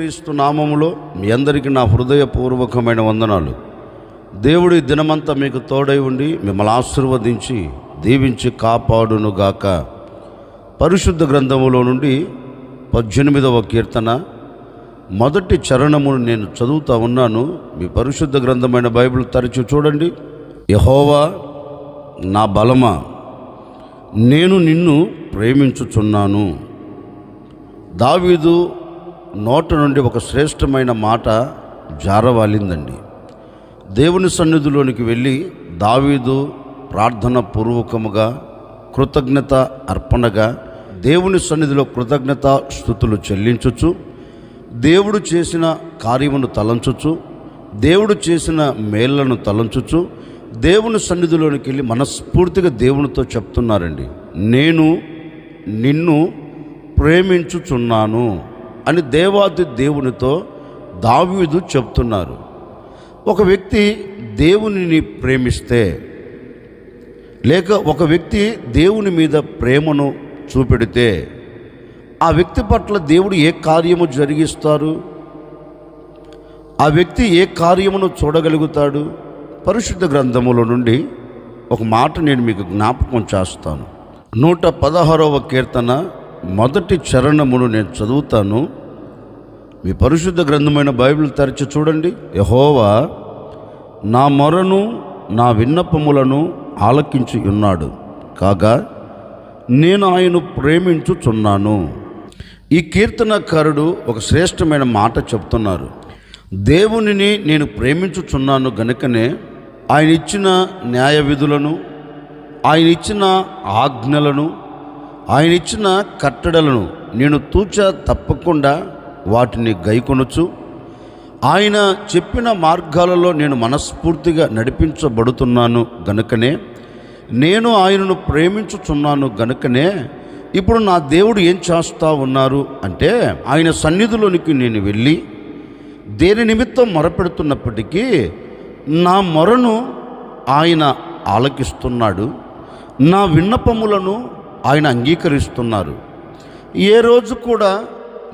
యేసుక్రీస్తు నామములో మీ అందరికీ నా హృదయపూర్వకమైన వందనాలు. దేవుడు ఈ దినమంతా మీకు తోడై ఉండి మిమ్మల్ని ఆశీర్వదించి దీవించి కాపాడునుగాక. పరిశుద్ధ గ్రంథములో నుండి 18వ కీర్తన మొదటి చరణమును నేను చదువుతా ఉన్నాను. మీ పరిశుద్ధ గ్రంథమైన బైబిల్ తరచి చూడండి. యెహోవా నా బలమా, నేను నిన్ను ప్రేమించుచున్నాను. దావీదు నోట నుండి ఒక శ్రేష్టమైన మాట జారవాలిందండి. దేవుని సన్నిధిలోనికి వెళ్ళి దావీదు ప్రార్థన పూర్వకముగా కృతజ్ఞత అర్పణగా దేవుని సన్నిధిలో కృతజ్ఞత స్తుతులు చెల్లించుచు, దేవుడు చేసిన కార్యమును తలంచుచు, దేవుడు చేసిన మేళ్లను తలంచుచు దేవుని సన్నిధిలోనికి వెళ్ళి మనస్ఫూర్తిగా దేవునితో చెప్తున్నారండి. నేను నిన్ను ప్రేమించుచున్నాను అని దేవాది దేవునితో దావీదు చెప్తున్నారు. ఒక వ్యక్తి దేవునిని ప్రేమిస్తే, లేక ఒక వ్యక్తి దేవుని మీద ప్రేమను చూపెడితే ఆ వ్యక్తి పట్ల దేవుడు ఏ కార్యము జరిగిస్తారు? ఆ వ్యక్తి ఏ కార్యమును చూడగలుగుతాడు? పరిశుద్ధ గ్రంథములో నుండి ఒక మాట నేను మీకు జ్ఞాపకం చేస్తాను. 116వ కీర్తన మొదటి చరణమును నేను చదువుతాను. మీ పరిశుద్ధ గ్రంథమైన బైబిల్ తెరచి చూడండి. యెహోవా నా మొరను నా విన్నపములను ఆలకించి ఉన్నాడు కాగా నేను ఆయనను ప్రేమించుచున్నాను. ఈ కీర్తనకారుడు ఒక శ్రేష్టమైన మాట చెప్తున్నారు. దేవునిని నేను ప్రేమించుచున్నాను గనుకనే ఆయన ఇచ్చిన న్యాయ విధులను, ఆయన ఇచ్చిన ఆజ్ఞలను, ఆయన ఇచ్చిన కట్టడలను నేను తూచా తప్పకుండా వాటిని గైకొనొచ్చు, ఆయన చెప్పిన మార్గాలలో నేను మనస్ఫూర్తిగా నడిపించబడుతున్నాను గనుకనే, నేను ఆయనను ప్రేమించుచున్నాను గనుకనే ఇప్పుడు నా దేవుడు ఏం చేస్తూ ఉన్నారు అంటే, ఆయన సన్నిధిలోనికి నేను వెళ్ళి దేని నిమిత్తం మొరపెడుతున్నప్పటికీ నా మొరను ఆయన ఆలకిస్తున్నాడు, నా విన్నపములను ఆయన అంగీకరిస్తున్నారు. ఏ రోజు కూడా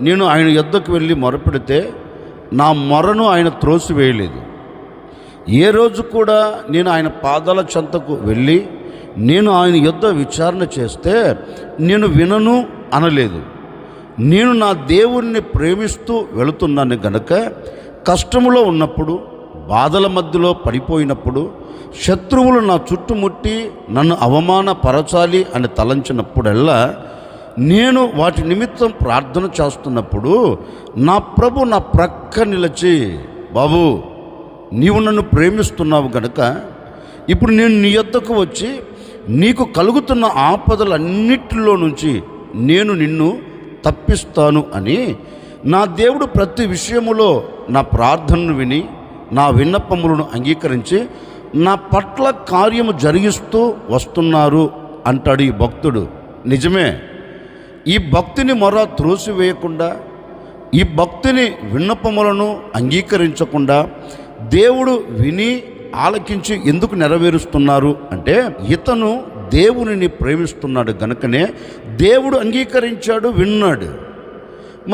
నేను ఆయన యొద్దకు వెళ్ళి మొరపెడితే నా మొరను ఆయన త్రోసివేయలేదు. ఏ రోజు కూడా నేను ఆయన పాదాల చెంతకు వెళ్ళి నేను ఆయన యొద్ద విచారణ చేస్తే నేను వినను అనలేదు. నేను నా దేవుణ్ణి ప్రేమిస్తూ వెళుతున్నాను గనక కష్టములో ఉన్నప్పుడు, బాధల మధ్యలో పడిపోయినప్పుడు, శత్రువులు నా చుట్టుముట్టి నన్ను అవమానపరచాలి అని తలంచినప్పుడల్లా నేను వాటి నిమిత్తం ప్రార్థన చేస్తున్నప్పుడు నా ప్రభు నా ప్రక్క నిలిచి, బాబు నీవు నన్ను ప్రేమిస్తున్నావు గనక ఇప్పుడు నేను నీ యొద్దకు వచ్చి నీకు కలుగుతున్న ఆపదలన్నిటిలో నుంచి నేను నిన్ను తప్పిస్తాను అని నా దేవుడు ప్రతి విషయములో నా ప్రార్థనను విని నా విన్నపములను అంగీకరించి నా పట్ల కార్యము జరిగిస్తూ వస్తున్నారు అంటాడు ఈ భక్తుడు. నిజమే, ఈ భక్తిని మొర త్రోసివేయకుండా, ఈ భక్తిని విన్నపములను అంగీకరించకుండా దేవుడు విని ఆలకించి ఎందుకు నెరవేరుస్తున్నారు అంటే, ఇతను దేవునిని ప్రేమిస్తున్నాడు గనుకనే దేవుడు అంగీకరించాడు, విన్నాడు.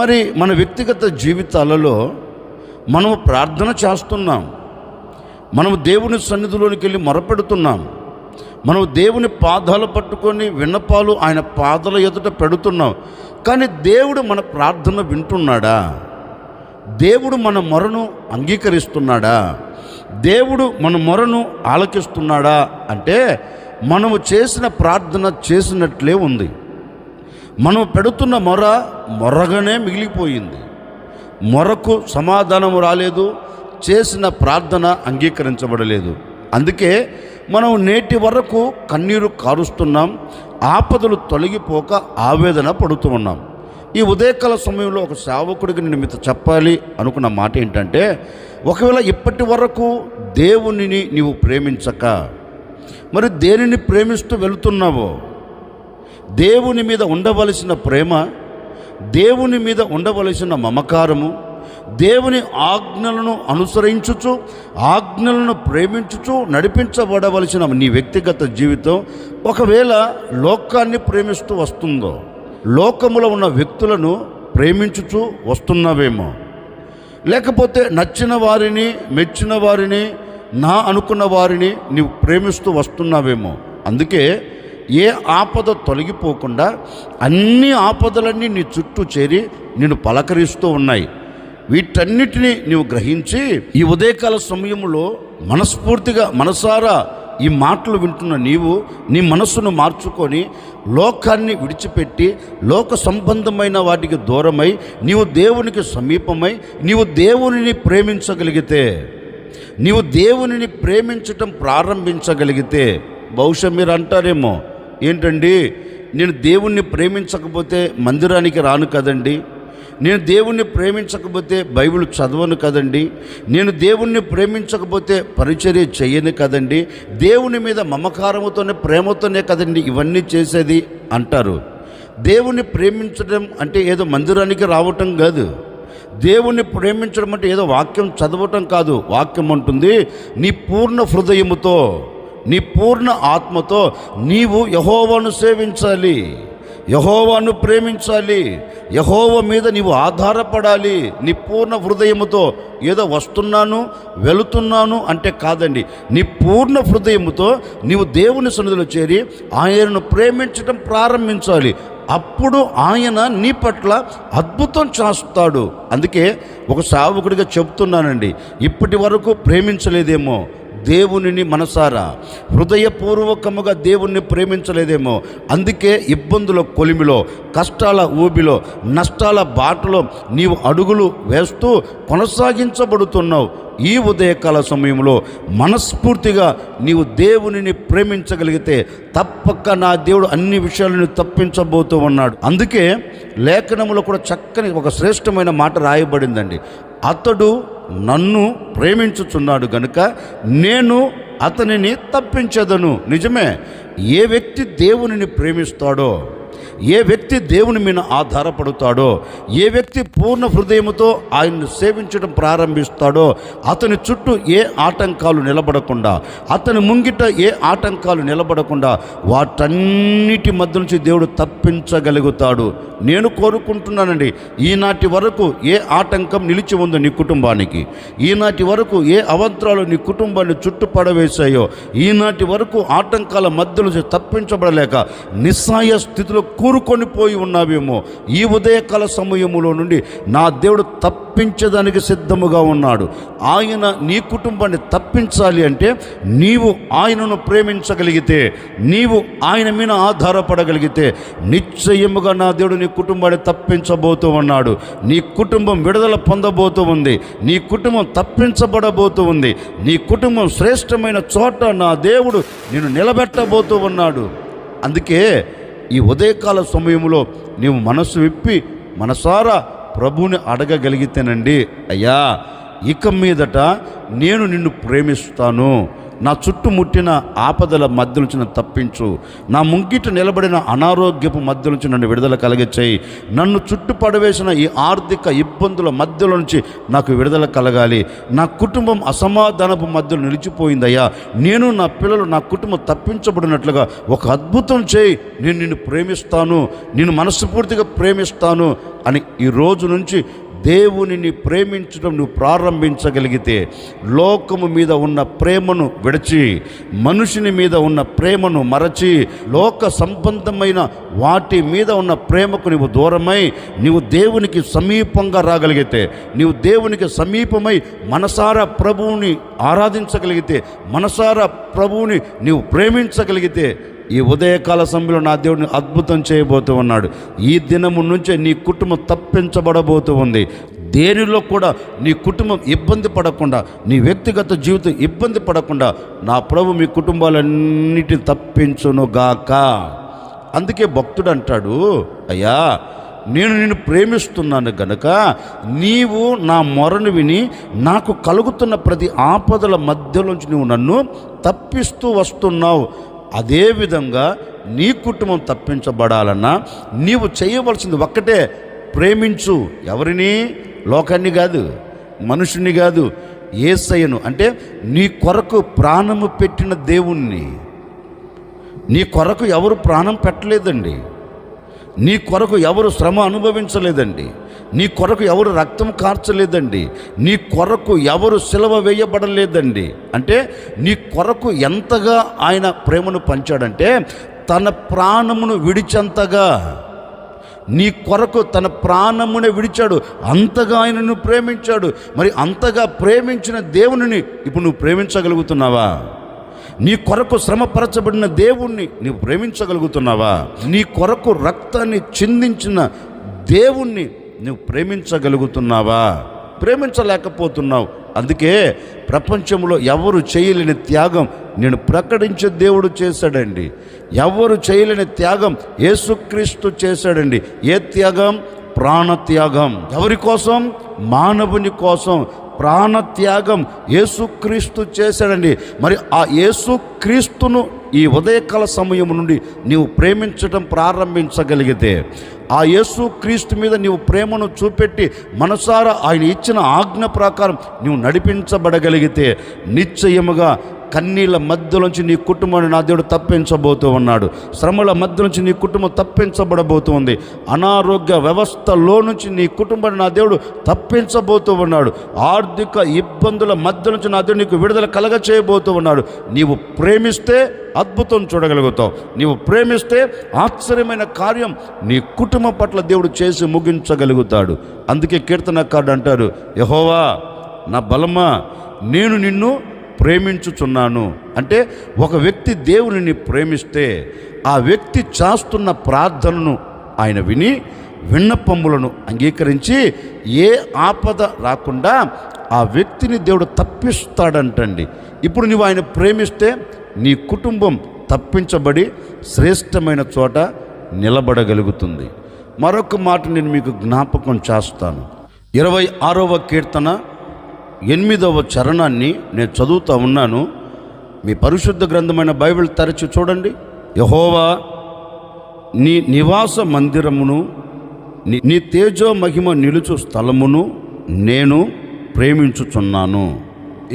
మరి మన వ్యక్తిగత జీవితాలలో మనము ప్రార్థన చేస్తున్నాం, మనము దేవుని సన్నిధిలోనికి వెళ్ళి మొరపెడుతున్నాం, మనం దేవుని పాదాలు పట్టుకొని విన్నపాలు ఆయన పాదాల ఎదుట పెడుతున్నాం. కానీ దేవుడు మన ప్రార్థన వింటున్నాడా? దేవుడు మన మొరను అంగీకరిస్తున్నాడా? దేవుడు మన మొరను ఆలకిస్తున్నాడా అంటే మనము చేసిన ప్రార్థన చేసినట్లే ఉంది. మనం పెడుతున్న మొరగానే మిగిలిపోయింది. మొరకు సమాధానము రాలేదు, చేసిన ప్రార్థన అంగీకరించబడలేదు. అందుకే మనం నేటి వరకు కన్నీరు కారుస్తున్నాం, ఆపదలు తొలగిపోక ఆవేదన పడుతూ ఉన్నాం. ఈ ఉదయకాల సమయంలో ఒక సేవకుడికి నేను మీతో చెప్పాలి అనుకున్న మాట ఏంటంటే, ఒకవేళ ఇప్పటి వరకు దేవునిని నీవు ప్రేమించక మరి దేనిని ప్రేమిస్తూ వెళుతున్నావో, దేవుని మీద ఉండవలసిన ప్రేమ, దేవుని మీద ఉండవలసిన మమకారము, దేవుని ఆజ్ఞలను అనుసరించుచు ఆజ్ఞలను ప్రేమించుచు నడిపించబడవలసిన నీ వ్యక్తిగత జీవితం ఒకవేళ లోకాన్ని ప్రేమిస్తూ వస్తుందో, లోకములో ఉన్న వ్యక్తులను ప్రేమించుచు వస్తున్నావేమో, లేకపోతే నచ్చిన వారిని, మెచ్చిన వారిని, నా అనుకున్న వారిని నీవు ప్రేమిస్తూ వస్తున్నావేమో. అందుకే ఏ ఆపద తొలగిపోకుండా అన్ని ఆపదలన్నీ నీ చుట్టూ చేరి నిన్ను పలకరిస్తూ ఉన్నాయి. వీటన్నిటినీ నీవు గ్రహించి ఈ ఉదయకాల సమయంలో మనస్ఫూర్తిగా మనసారా ఈ మాటలు వింటున్న నీవు నీ మనస్సును మార్చుకొని లోకాన్ని విడిచిపెట్టి లోక సంబంధమైన వాటికి దూరమై నీవు దేవునికి సమీపమై నీవు దేవునిని ప్రేమించగలిగితే, నీవు దేవునిని ప్రేమించటం ప్రారంభించగలిగితే, బహుశా మీరు అంటారేమో, ఏంటండి నేను దేవుణ్ణి ప్రేమించకపోతే మందిరానికి రాను కదండి, నేను దేవుణ్ణి ప్రేమించకపోతే బైబిల్ చదవను కదండి, నేను దేవుణ్ణి ప్రేమించకపోతే పరిచర్య చెయ్యను కదండి, దేవుని మీద మమకారముతోనే ప్రేమతోనే కదండి ఇవన్నీ చేసేది అంటారు. దేవుణ్ణి ప్రేమించడం అంటే ఏదో మందిరానికి రావటం కాదు. దేవుణ్ణి ప్రేమించడం అంటే ఏదో వాక్యం చదవటం కాదు. వాక్యం అంటుంది, నీ పూర్ణ హృదయముతో, నీ పూర్ణ ఆత్మతో నీవు యెహోవాను సేవించాలి, యెహోవాను ప్రేమించాలి, యెహోవా మీద నీవు ఆధారపడాలి. నీ పూర్ణ హృదయముతో, ఏదో వస్తున్నాను వెళుతున్నాను అంటే కాదండి, నీ పూర్ణ హృదయముతో నీవు దేవుని సన్నిధిలో చేరి ఆయనను ప్రేమించడం ప్రారంభించాలి. అప్పుడు ఆయన నీ పట్ల అద్భుతం చేస్తాడు. అందుకే ఒక సేవకుడిగా చెప్తున్నానండి, ఇప్పటి వరకు ప్రేమించలేదేమో దేవునిని మనసారా, హృదయపూర్వకముగా దేవుణ్ణి ప్రేమించలేదేమో, అందుకే ఇబ్బందుల కొలిమిలో, కష్టాల ఊబిలో, నష్టాల బాటలో నీవు అడుగులు వేస్తూ కొనసాగించబడుతున్నావు. ఈ ఉదయకాల సమయంలో మనస్ఫూర్తిగా నీవు దేవునిని ప్రేమించగలిగితే తప్పక నా దేవుడు అన్ని విషయాలను తప్పించబోతూ ఉన్నాడు. అందుకే లేఖనములో కూడా చక్కని ఒక శ్రేష్టమైన మాట రాయబడిందండి, అతడు నన్ను ప్రేమించుచున్నాడు గనుక నేను అతనిని తప్పించదను. నిజమే, ఏ వ్యక్తి దేవునిని ప్రేమిస్తాడో, ఏ వ్యక్తి దేవుని మీద ఆధారపడతాడో, ఏ వ్యక్తి పూర్ణ హృదయముతో ఆయన్ను సేవించడం ప్రారంభిస్తాడో అతని చుట్టూ ఏ ఆటంకాలు నిలబడకుండా, అతని ముంగిట ఏ ఆటంకాలు నిలబడకుండా వాటన్నిటి మధ్య నుంచి దేవుడు తప్పించగలుగుతాడు. నేను కోరుకుంటున్నానండి, ఈనాటి వరకు ఏ ఆటంకం నిలిచి ఉందో నీ కుటుంబానికి, ఈనాటి వరకు ఏ అవంతరాలు నీ కుటుంబాన్ని చుట్టుపడవేశాయో, ఈనాటి వరకు ఆటంకాల మధ్య నుంచి తప్పించబడలేక నిస్సాయ స్థితిలో కూరుకొని పోయి ఉన్నావేమో, ఈ ఉదయకాల సమయములో నుండి నా దేవుడు తప్పించడానికి సిద్ధముగా ఉన్నాడు. ఆయన నీ కుటుంబాన్ని తప్పించాలి అంటే నీవు ఆయనను ప్రేమించగలిగితే, నీవు ఆయన మీద ఆధారపడగలిగితే నిశ్చయముగా నా దేవుడు నీ కుటుంబాన్ని తప్పించబోతూ ఉన్నాడు. నీ కుటుంబం విడుదల పొందబోతూ ఉంది, నీ కుటుంబం తప్పించబడబోతూ ఉంది, నీ కుటుంబం శ్రేష్టమైన చోట నా దేవుడు నిన్ను నిలబెట్టబోతూ ఉన్నాడు. అందుకే ఈ ఉదయకాల సమయంలో నీవు మనసు విప్పి మనసారా ప్రభువుని అడగగలిగితేనండి, అయ్యా ఇక మీదట నేను నిన్ను ప్రేమిస్తాను, నా చుట్టుముట్టిన ఆపదల మధ్య నుంచి నన్ను తప్పించు, నా ముంగిట నిలబడిన అనారోగ్యపు మధ్య నుంచి నన్ను విడుదల కలిగచేయి, నన్ను చుట్టుపడవేసిన ఈ ఆర్థిక ఇబ్బందుల మధ్యలో నుంచి నాకు విడుదల కలగాలి, నా కుటుంబం అసమాధానపు మధ్యలో నిలిచిపోయిందయ్యా, నేను నా పిల్లలు నా కుటుంబం తప్పించబడినట్లుగా ఒక అద్భుతం చేయి, నేను నిన్ను ప్రేమిస్తాను, నేను మనస్ఫూర్తిగా ప్రేమిస్తాను అని ఈ రోజు నుంచి దేవునిని ప్రేమించడం నువ్వు ప్రారంభించగలిగితే లోకము మీద ఉన్న ప్రేమను విడిచి, మనుషుని మీద ఉన్న ప్రేమను మరచి, లోక సంబంధమైన వాటి మీద ఉన్న ప్రేమకు నీవు దూరమై నీవు దేవునికి సమీపంగా రాగలిగితే, నీవు దేవునికి సమీపమై మనసారా ప్రభువుని ఆరాధించగలిగితే, మనసారా ప్రభువుని నీవు ప్రేమించగలిగితే ఈ ఉదయకాల సమయంలో నా దేవుడిని అద్భుతం చేయబోతూ ఉన్నాడు. ఈ దినము నుంచే నీ కుటుంబం తప్పించబడబోతూ ఉంది. దేనిలో కూడా నీ కుటుంబం ఇబ్బంది పడకుండా, నీ వ్యక్తిగత జీవితం ఇబ్బంది పడకుండా నా ప్రభు మీ కుటుంబాలన్నిటిని తప్పించునుగాక. అందుకే భక్తుడు అంటాడు, అయ్యా నేను నిన్ను ప్రేమిస్తున్నాను గనుక నీవు నా మొరను విని నాకు కలుగుతున్న ప్రతి ఆపదల మధ్యలోంచి నువ్వు నన్ను తప్పిస్తూ వస్తున్నావు. అదేవిధంగా నీ కుటుంబం తప్పించబడాలన్నా నీవు చేయవలసింది ఒక్కటే, ప్రేమించు. ఎవరిని? లోకాన్ని కాదు, మనుషుని కాదు, యేసయ్యను. అంటే నీ కొరకు ప్రాణము పెట్టిన దేవుణ్ణి. నీ కొరకు ఎవరు ప్రాణం పెట్టలేదండి, నీ కొరకు ఎవరు శ్రమ అనుభవించలేదండి, నీ కొరకు ఎవరు రక్తం కార్చలేదండి, నీ కొరకు ఎవరు సిలువ వేయబడలేదండి. అంటే నీ కొరకు ఎంతగా ఆయన ప్రేమను పంచాడంటే తన ప్రాణమును విడిచంతగా, నీ కొరకు తన ప్రాణమునే విడిచాడు, అంతగా ఆయనను ప్రేమించాడు. మరి అంతగా ప్రేమించిన దేవునిని ఇప్పుడు నువ్వు ప్రేమించగలుగుతున్నావా? నీ కొరకు శ్రమపరచబడిన దేవుణ్ణి నువ్వు ప్రేమించగలుగుతున్నావా? నీ కొరకు రక్తాన్ని చిందించిన దేవుణ్ణి నువ్వు ప్రేమించగలుగుతున్నావా? ప్రేమించలేకపోతున్నావు. అందుకే ప్రపంచంలో ఎవరు చేయలేని త్యాగం నేను ప్రకటించే దేవుడు చేశాడండి. ఎవరు చేయలేని త్యాగం యేసుక్రీస్తు చేశాడండి. ఏ త్యాగం? ప్రాణత్యాగం. ఎవరి కోసం? మానవుని కోసం ప్రాణత్యాగం యేసుక్రీస్తు చేశాడండి. మరి ఆ యేసుక్రీస్తును ఈ ఉదయకాల సమయం నుండి నీవు ప్రేమించడం ప్రారంభించగలిగితే, ఆ యేసుక్రీస్తు మీద నీవు ప్రేమను చూపెట్టి మనసారా ఆయన ఇచ్చిన ఆజ్ఞ ప్రకారం నీవు నడిపించబడగలిగితే నిశ్చయముగా కన్నీళ్ళ మధ్యలోంచి నీ కుటుంబాన్ని నా దేవుడు తప్పించబోతూ ఉన్నాడు. శ్రమల మధ్య నుంచి నీ కుటుంబం తప్పించబడబోతుంది. అనారోగ్య వ్యవస్థలో నుంచి నీ కుటుంబాన్ని నా దేవుడు తప్పించబోతూ ఉన్నాడు. ఆర్థిక ఇబ్బందుల మధ్య నుంచి నా దేవుడు నీకు విడుదల కలగ చేయబోతూ ఉన్నాడు. నీవు ప్రేమిస్తే అద్భుతం చూడగలుగుతావు. నీవు ప్రేమిస్తే ఆశ్చర్యమైన కార్యం నీ కుటుంబం పట్ల దేవుడు చేసి ముగించగలుగుతాడు. అందుకే కీర్తనకారుడు అంటారు, యెహోవా నా బలమా, నేను నిన్ను ప్రేమించుచున్నాను. అంటే ఒక వ్యక్తి దేవునిని ప్రేమిస్తే ఆ వ్యక్తి చేస్తున్న ప్రార్థనను ఆయన విని విన్నపములను అంగీకరించి ఏ ఆపద రాకుండా ఆ వ్యక్తిని దేవుడు తప్పిస్తాడంటండి. ఇప్పుడు నువ్వు ఆయన ప్రేమిస్తే నీ కుటుంబం తప్పించబడి శ్రేష్టమైన చోట నిలబడగలుగుతుంది. మరొక మాట నేను మీకు జ్ఞాపకం చేస్తాను. 26వ కీర్తన 8వ చరణాన్ని నేను చదువుతూ ఉన్నాను. మీ పరిశుద్ధ గ్రంథమైన బైబిల్ తెరచి చూడండి. యెహోవా నీ నివాస మందిరమును, నీ తేజో మహిమ నిలుచు స్థలమును నేను ప్రేమించుచున్నాను.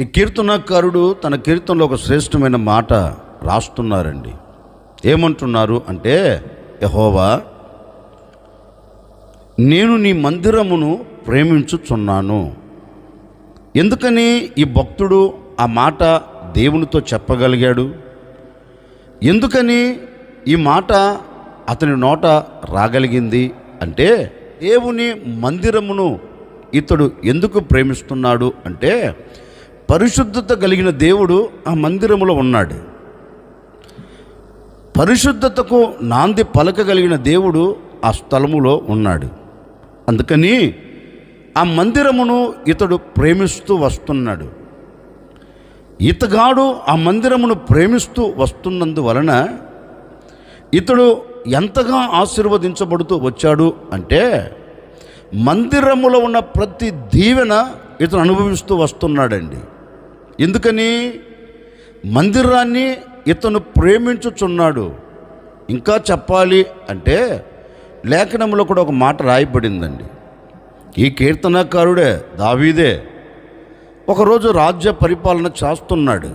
ఈ కీర్తనకారుడు తన కీర్తనలో ఒక శ్రేష్టమైన మాట రాస్తున్నారండి. ఏమంటున్నారు అంటే, యెహోవా నేను నీ మందిరమును ప్రేమించుచున్నాను. ఎందుకని ఈ భక్తుడు ఆ మాట దేవునితో చెప్పగలిగాడు? ఎందుకని ఈ మాట అతని నోట రాగలిగింది అంటే, దేవుని మందిరమును ఇతడు ఎందుకు ప్రేమిస్తున్నాడు అంటే, పరిశుద్ధత కలిగిన దేవుడు ఆ మందిరములో ఉన్నాడు. పరిశుద్ధతకు నాంది పలకగలిగిన దేవుడు ఆ స్థలములో ఉన్నాడు. అందుకని ఆ మందిరమును ఇతడు ప్రేమిస్తూ వస్తున్నాడు. ఇతగాడు ఆ మందిరమును ప్రేమిస్తూ వస్తున్నందువలన ఇతడు ఎంతగా ఆశీర్వదించబడుతూ వచ్చాడు అంటే, మందిరములో ఉన్న ప్రతి దీవెన ఇతను అనుభవిస్తూ వస్తున్నాడండి. ఎందుకని? మందిరాన్ని ఇతను ప్రేమించుచున్నాడు. ఇంకా చెప్పాలి అంటే లేఖనంలో కూడా ఒక మాట రాయబడిందండి. ఈ కీర్తనకారుడే దావీదే ఒకరోజు రాజ్య పరిపాలన చేస్తున్నాడు.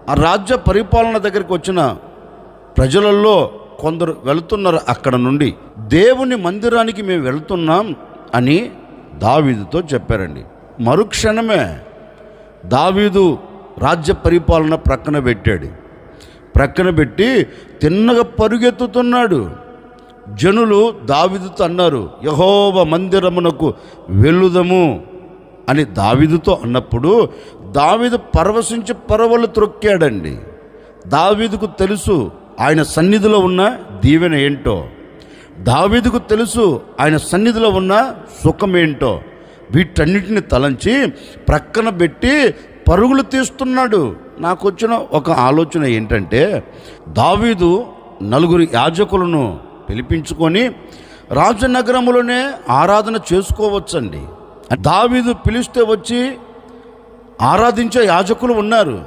ఆ రాజ్య పరిపాలన దగ్గరికి వచ్చిన ప్రజలలో కొందరు వెళుతున్నారు. అక్కడ నుండి దేవుని మందిరానికి మేము వెళుతున్నాం అని దావీదుతో చెప్పారండి. మరుక్షణమే దావీదు రాజ్య పరిపాలన ప్రక్కన పెట్టాడు. ప్రక్కన పెట్టి తిన్నగా పరుగెత్తుతున్నాడు. జనులు దావీదుతో అన్నారు, యెహోవా మందిరమునకు వెళ్ళుదము అని దావీదుతో అన్నప్పుడు దావీదు పరవశించి పరవలు త్రొక్కాడండి. దావీదుకు తెలుసు ఆయన సన్నిధిలో ఉన్న దీవెన ఏంటో, దావీదుకు తెలుసు ఆయన సన్నిధిలో ఉన్న సుఖమేంటో. వీటన్నిటిని తలంచి ప్రక్కన పెట్టి పరుగులు తీస్తున్నాడు. నాకు వచ్చిన ఒక ఆలోచన ఏంటంటే, దావీదు 4 యాజకులను పిలిపించుకొని రాజనగరంలోనే ఆరాధన చేసుకోవచ్చండి. దావీదు పిలిస్తే వచ్చి ఆరాధించే యాజకులు ఉన్నారు.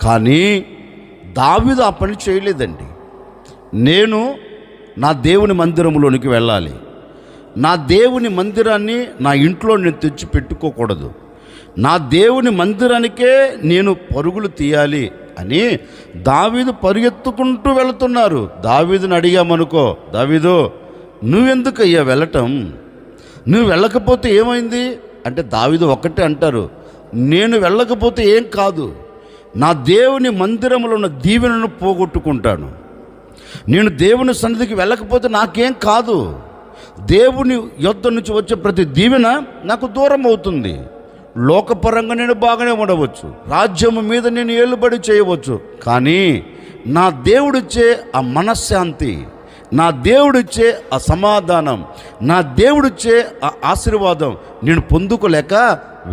కానీ దావీదు ఆ పని చేయలేదండి. నేను నా దేవుని మందిరంలోనికి వెళ్ళాలి, నా దేవుని మందిరాన్ని నా ఇంట్లో నేను తెచ్చి పెట్టుకోకూడదు, నా దేవుని మందిరానికే నేను పరుగులు తీయాలి అని దావీదు పరిగెత్తుకుంటూ వెళుతున్నారు. దావీదుని అడిగామనుకో, దావీదు నువ్వెందుకయ్యా వెళ్ళటం? నువ్వు వెళ్ళకపోతే ఏమైంది అంటే దావీదు ఒక్కటే అంటారు, నేను వెళ్ళకపోతే ఏం కాదు, నా దేవుని మందిరంలో ఉన్న దీవెనను పోగొట్టుకుంటాను. నేను దేవుని సన్నిధికి వెళ్ళకపోతే నాకేం కాదు, దేవుని యొద్ద నుంచి వచ్చే ప్రతి దీవెన నాకు దూరం అవుతుంది. లోకపరంగా నేను బాగానే ఉండవచ్చు, రాజ్యం మీద నేను ఏలుబడి చేయవచ్చు, కానీ నా దేవుడిచ్చే ఆ మనశ్శాంతి, నా దేవుడిచ్చే ఆ సమాధానం, నా దేవుడిచ్చే ఆ ఆశీర్వాదం నేను పొందుకోలేక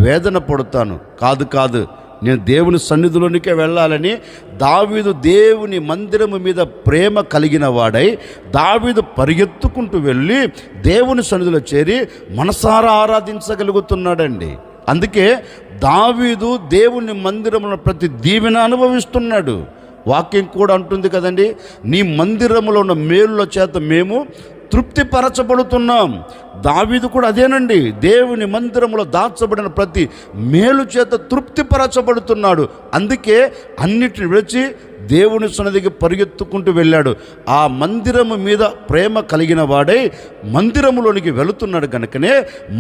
వేదన పడుతాను. కాదు, నేను దేవుని సన్నిధిలోనికే వెళ్ళాలని దావీదు దేవుని మందిరము మీద ప్రేమ కలిగిన వాడై దావీదు పరిగెత్తుకుంటూ వెళ్ళి దేవుని సన్నిధిలో చేరి మనసారా ఆరాధించగలుగుతున్నాడండి. అందుకే దావీదు దేవుని మందిరములో ప్రతి దీవెన అనుభవిస్తున్నాడు. వాక్యం కూడా అంటుంది కదండి, నీ మందిరములో ఉన్న మేలుల చేత మేము తృప్తిపరచబడుతున్నాం. దావీదు కూడా అదేనండి, దేవుని మందిరములో దాచబడిన ప్రతి మేలు చేత తృప్తిపరచబడుతున్నాడు. అందుకే అన్నిటిని విడిచి దేవుని సన్నిధికి పరిగెత్తుకుంటూ వెళ్ళాడు. ఆ మందిరము మీద ప్రేమ కలిగిన వాడై మందిరములోనికి వెళుతున్నాడు కనుకనే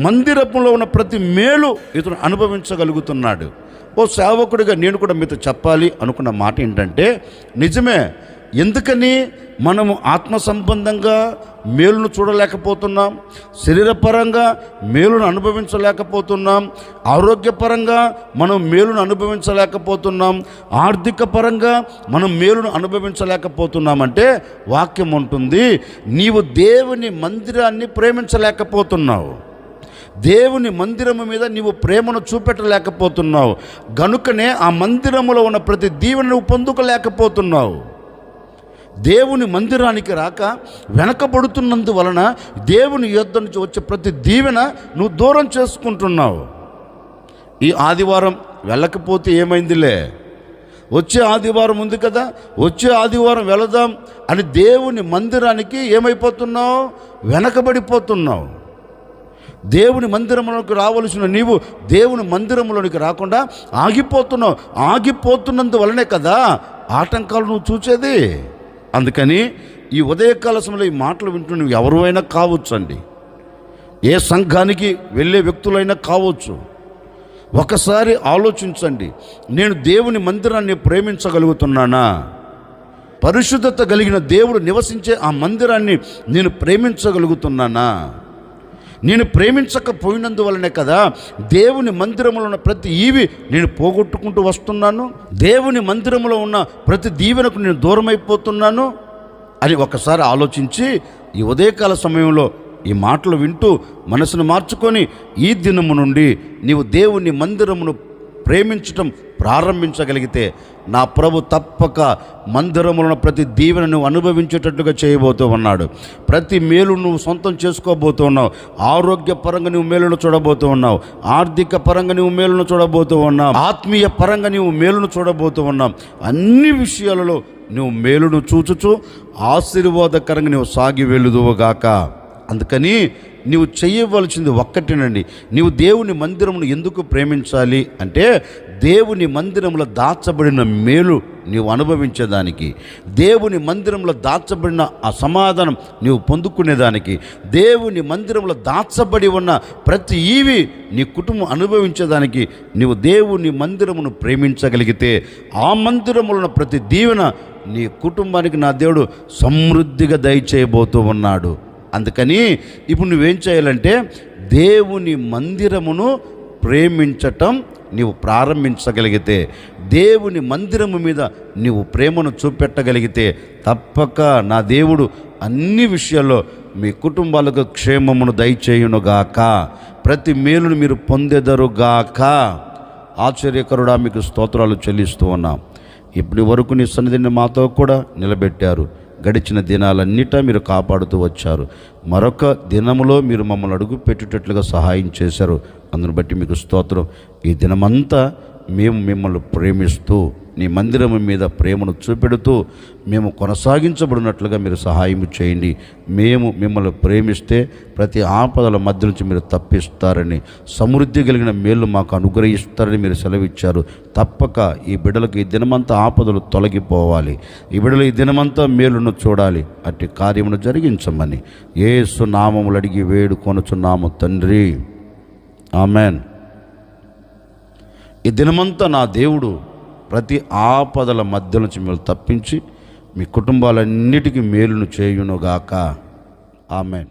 మందిరములో ఉన్న ప్రతి మేలు ఇతను అనుభవించగలుగుతున్నాడు. ఓ సేవకుడిగా నేను కూడా మీతో చెప్పాలి అనుకున్న మాట ఏంటంటే, నిజమే, ఎందుకని మనము ఆత్మ సంబంధంగా మేలును చూడలేకపోతున్నాం, శరీరపరంగా మేలును అనుభవించలేకపోతున్నాం, ఆరోగ్యపరంగా మనం మేలును అనుభవించలేకపోతున్నాం, ఆర్థిక పరంగా మనం మేలును అనుభవించలేకపోతున్నామంటే వాక్యం ఉంటుంది, నీవు దేవుని మందిరాన్ని ప్రేమించలేకపోతున్నావు, దేవుని మందిరము మీద నీవు ప్రేమను చూపెట్టలేకపోతున్నావు, గనుకనే ఆ మందిరములో ఉన్న ప్రతి దీవెన నువ్వు పొందుకోలేకపోతున్నావు. దేవుని మందిరానికి రాక వెనకబడుతున్నందువలన దేవుని యొద్ద నుంచి వచ్చే ప్రతి దీవెన నువ్వు దూరం చేసుకుంటున్నావు. ఈ ఆదివారం వెళ్ళకపోతే ఏమైందిలే, వచ్చే ఆదివారం ఉంది కదా, వచ్చే ఆదివారం వెళదాం అని దేవుని మందిరానికి ఏమైపోతున్నావు, వెనకబడిపోతున్నావు. దేవుని మందిరంలోకి రావలసిన నీవు దేవుని మందిరంలోనికి రాకుండా ఆగిపోతున్నావు. ఆగిపోతున్నందువలనే కదా ఆటంకాలు నువ్వు చూసేది. అందుకని ఈ ఉదయకాల సమయంలో ఈ మాటలు వింటున్న ఎవరైనా కావచ్చు అండి, ఏ సంఘానికి వెళ్ళే వ్యక్తులైనా కావచ్చు, ఒకసారి ఆలోచించండి, నేను దేవుని మందిరాన్ని ప్రేమించగలుగుతున్నానా? పరిశుద్ధత కలిగిన దేవుడు నివసించే ఆ మందిరాన్ని నేను ప్రేమించగలుగుతున్నానా? నేను ప్రేమించకపోయినందువలనే కదా దేవుని మందిరంలో ఉన్న ప్రతి ఈవి నేను పోగొట్టుకుంటూ వస్తున్నాను, దేవుని మందిరంలో ఉన్న ప్రతి దీవెనకు నేను దూరమైపోతున్నాను అని ఒకసారి ఆలోచించి ఈ ఉదయకాల సమయంలో ఈ మాటలు వింటూ మనసును మార్చుకొని ఈ దినము నుండి నీవు దేవుని మందిరమును ప్రేమించటం ప్రారంభించగలిగితే నా ప్రభు తప్పక మందిరములను ప్రతి దీవెన నువ్వు అనుభవించేటట్లుగా చేయబోతూ ఉన్నాడు. ప్రతి మేలు నువ్వు సొంతం చేసుకోబోతూ ఉన్నావు. ఆరోగ్యపరంగా నువ్వు మేలును చూడబోతూ ఉన్నావు, ఆర్థిక పరంగా నువ్వు మేలును చూడబోతూ ఉన్నావు, ఆత్మీయ పరంగా నువ్వు మేలును చూడబోతూ ఉన్నావు. అన్ని విషయాలలో నువ్వు మేలును చూచుచు ఆశీర్వాదకరంగా నువ్వు సాగి వెళుదువుగాక. అందుకని నీవు చేయవలసింది ఒక్కటేనండి, నీవు దేవుని మందిరమును ఎందుకు ప్రేమించాలి అంటే దేవుని మందిరంలో దాచబడిన మేలు నీవు అనుభవించేదానికి, దేవుని మందిరంలో దాచబడిన ఆ సమాధానం నీవు పొందుకునేదానికి, దేవుని మందిరంలో దాచబడి ఉన్న ప్రతి ఈవి నీ కుటుంబం అనుభవించేదానికి నీవు దేవుని మందిరమును ప్రేమించగలిగితే ఆ మందిరములో ఉన్న ప్రతి దీవెన నీ కుటుంబానికి నా దేవుడు సమృద్ధిగా దయచేయబోతూ ఉన్నాడు. అందుకని ఇప్పుడు నువ్వేం చేయాలంటే దేవుని మందిరమును ప్రేమించటం నీవు ప్రారంభించగలిగితే, దేవుని మందిరము మీద నీవు ప్రేమను చూపెట్టగలిగితే తప్పక నా దేవుడు అన్ని విషయాల్లో మీ కుటుంబాలకు క్షేమమును దయచేయునుగాక, ప్రతి మేలును మీరు పొందెదరుగాక. ఆశ్చర్యకరుడా మీకు స్తోత్రాలు చెల్లిస్తూ ఉన్నాం. ఇప్పటి వరకు నీ సన్నిధిని మాతో కూడా నిలబెట్టారు. గడిచిన దినాలన్నిటా మీరు కాపాడుతూ వచ్చారు. మరొక దినములో మీరు మమ్మల్ని అడుగు పెట్టేటట్లుగా సహాయం చేశారు. అందును బట్టి మీకు స్తోత్రం. ఈ దినమంతా మేము మిమ్మల్ని ప్రేమిస్తూ నీ మందిరం మీద ప్రేమను చూపెడుతూ మేము కొనసాగించబడినట్లుగా మీరు సహాయం చేయండి. మేము మిమ్మల్ని ప్రేమిస్తే ప్రతి ఆపదల మధ్య నుంచి మీరు తప్పిస్తారని, సమృద్ధి కలిగిన మేలు మాకు అనుగ్రహిస్తారని మీరు సెలవిచ్చారు. తప్పక ఈ బిడ్డలకు ఈ దినమంతా ఆపదలు తొలగిపోవాలి, ఈ బిడ్డలు ఈ దినమంతా మేలును చూడాలి. అట్టి కార్యమును జరిగించమని యేసు నామములు అడిగి వేడుకొనుచున్నాము తండ్రి, ఆమెన్. ఈ దినమంతా నా దేవుడు ప్రతి ఆపదల మధ్య నుంచి మిమ్మల్ని తప్పించి మీ కుటుంబాలన్నిటికీ మేలును చేయునుగాక. ఆమెన్.